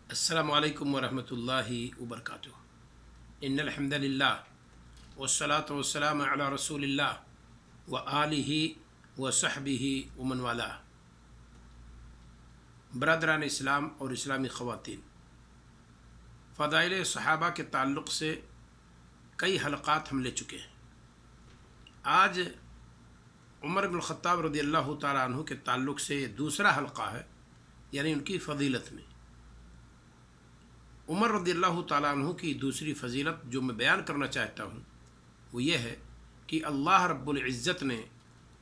السلام علیکم ورحمۃ اللہ وبرکاتہ۔ ان الحمد للہ والصلاة والسلام علی رسول اللہ وآلہ وصحبہ ومن والاه۔ برادران اسلام اور اسلامی خواتین، فضائل صحابہ کے تعلق سے کئی حلقات ہم لے چکے ہیں۔ آج عمر بن الخطاب رضی اللہ تعالیٰ عنہ کے تعلق سے دوسرا حلقہ ہے، یعنی ان کی فضیلت میں۔ عمر رضی اللہ تعالیٰ عنہ کی دوسری فضیلت جو میں بیان کرنا چاہتا ہوں وہ یہ ہے کہ اللہ رب العزت نے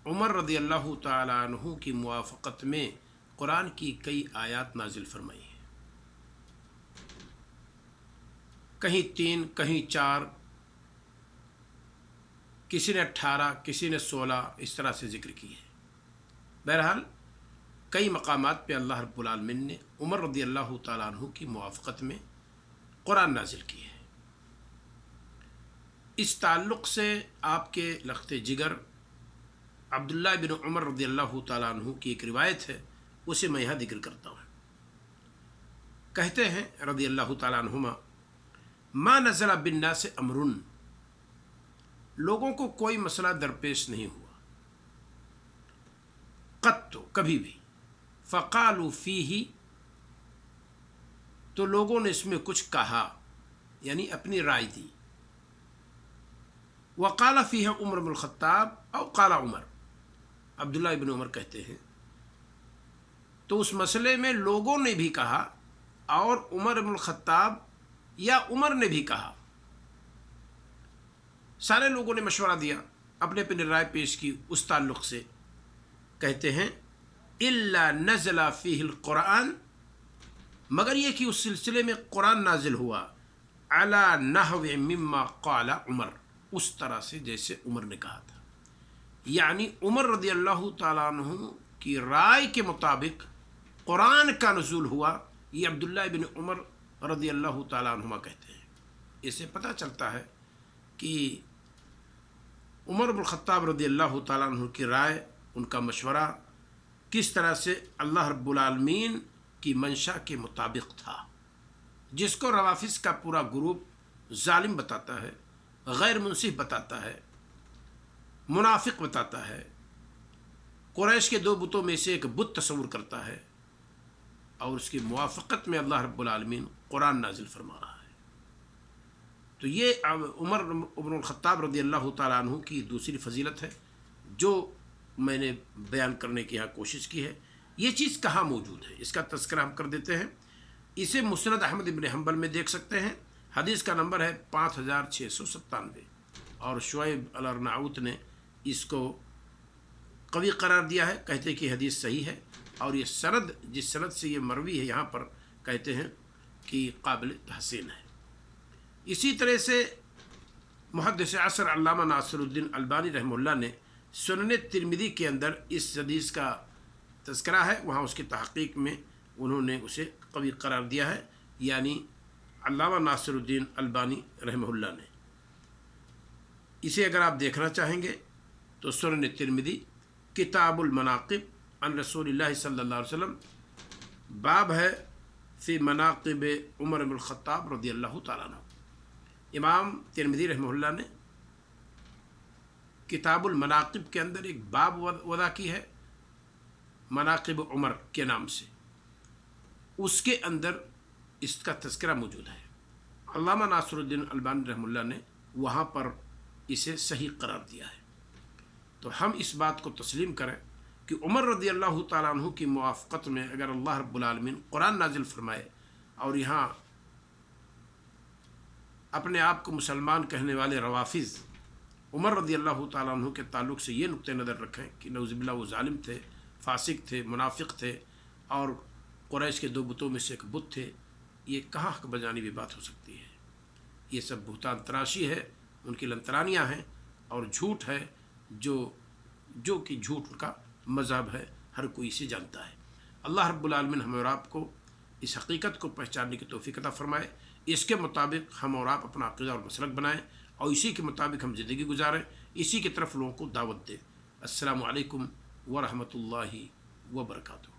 عمر رضی اللہ تعالیٰ عنہ کی موافقت میں قرآن کی کئی آیات نازل فرمائی ہیں، کہیں 3 کہیں 4، کسی نے 18 کسی نے 16 اس طرح سے ذکر کی ہے۔ بہرحال کئی مقامات پہ اللہ رب العالمین نے عمر رضی اللہ تعالیٰ عنہ کی موافقت میں قرآن نازل کی ہے۔ اس تعلق سے آپ کے لخت جگر عبداللہ بن عمر رضی اللہ تعالیٰ عنہ کی ایک روایت ہے، اسے میں یہاں ذکر کرتا ہوں۔ کہتے ہیں رضی اللہ تعالیٰ عنہما، ما نزل بالناس امر، لوگوں کو کوئی مسئلہ درپیش نہیں ہوا، قط کبھی بھی، فقالوا فیہ، تو لوگوں نے اس میں کچھ کہا، یعنی اپنی رائے دی۔ وقال فیہ عمر بن الخطاب او قال عمر، عبداللہ ابن عمر کہتے ہیں تو اس مسئلے میں لوگوں نے بھی کہا اور عمر بن الخطاب یا عمر نے بھی کہا، سارے لوگوں نے مشورہ دیا، اپنے اپنے رائے پیش کی اس تعلق سے۔ کہتے ہیں الا نزل فیہ القرآن، مگر یہ کہ اس سلسلے میں قرآن نازل ہوا، علی نحو مما قال عمر، اس طرح سے جیسے عمر نے کہا تھا، یعنی عمر رضی اللہ تعالیٰ عنہ کی رائے کے مطابق قرآن کا نزول ہوا، یہ عبداللہ بن عمر رضی اللہ تعالیٰ عنہما کہتے ہیں۔ اس سے پتہ چلتا ہے کہ عمر بن الخطاب رضی اللہ تعالیٰ عنہ کی رائے، ان کا مشورہ کس طرح سے اللہ رب العالمین کی منشا کے مطابق تھا، جس کو روافظ کا پورا گروپ ظالم بتاتا ہے، غیر منصف بتاتا ہے، منافق بتاتا ہے، قریش کے 2 بتوں میں سے ایک بت تصور کرتا ہے، اور اس کی موافقت میں اللہ رب العالمین قرآن نازل فرما رہا ہے۔ تو یہ عمر بن الخطاب رضی اللہ تعالیٰ عنہ کی دوسری فضیلت ہے جو میں نے بیان کرنے کی یہاں کوشش کی ہے۔ یہ چیز کہاں موجود ہے، اس کا تذکرہ ہم کر دیتے ہیں۔ اسے مسند احمد بن حنبل میں دیکھ سکتے ہیں، حدیث کا نمبر ہے 5697، اور شعیب الارناؤت نے اس کو قوی قرار دیا ہے، کہتے کہ حدیث صحیح ہے، اور یہ سند جس سند سے یہ مروی ہے یہاں پر کہتے ہیں کہ قابل تحسین ہے۔ اسی طرح سے محدث عصر علامہ ناصر الدین البانی رحمہ اللہ نے سنن ترمذی کے اندر اس حدیث کا تذکرہ ہے، وہاں اس کی تحقیق میں انہوں نے اسے قوی قرار دیا ہے، یعنی علامہ ناصر الدین البانی رحمہ اللہ نے۔ اسے اگر آپ دیکھنا چاہیں گے تو سنن ترمذی کتاب المناقب عن رسول اللہ صلی اللہ علیہ وسلم، باب ہے فی مناقب عمر بن الخطاب رضی اللہ تعالیٰ عنہ۔ امام ترمذی رحمہ اللہ نے کتاب المناقب کے اندر ایک باب وضع کی ہے مناقب عمر کے نام سے، اس کے اندر اس کا تذکرہ موجود ہے۔ علامہ ناصر الدین البانی رحمہ اللہ نے وہاں پر اسے صحیح قرار دیا ہے۔ تو ہم اس بات کو تسلیم کریں کہ عمر رضی اللہ تعالیٰ عنہ کی موافقت میں اگر اللہ رب العالمین قرآن نازل فرمائے، اور یہاں اپنے آپ کو مسلمان کہنے والے روافظ عمر رضی اللہ تعالیٰ عنہ کے تعلق سے یہ نقطہ نظر رکھیں کہ نعوذ باللہ وہ ظالم تھے، فاسق تھے، منافق تھے، اور قریش کے 2 بتوں میں سے ایک بت تھے، یہ کہاں حق بجانبی بات ہو سکتی ہے؟ یہ سب بہتان تراشی ہے، ان کی لنترانیاں ہیں، اور جھوٹ ہے جو کہ جھوٹ ان کا مذہب ہے، ہر کوئی اسے جانتا ہے۔ اللہ رب العالمین ہم اور آپ کو اس حقیقت کو پہچاننے کی توفیق عطا فرمائے، اس کے مطابق ہم اور آپ اپنا عقیدہ اور مسلک بنائیں، اور اسی کے مطابق ہم زندگی گزاریں، اسی کی طرف لوگوں کو دعوت دیں۔ السلام علیکم ورحمۃ اللہ وبرکاتہ۔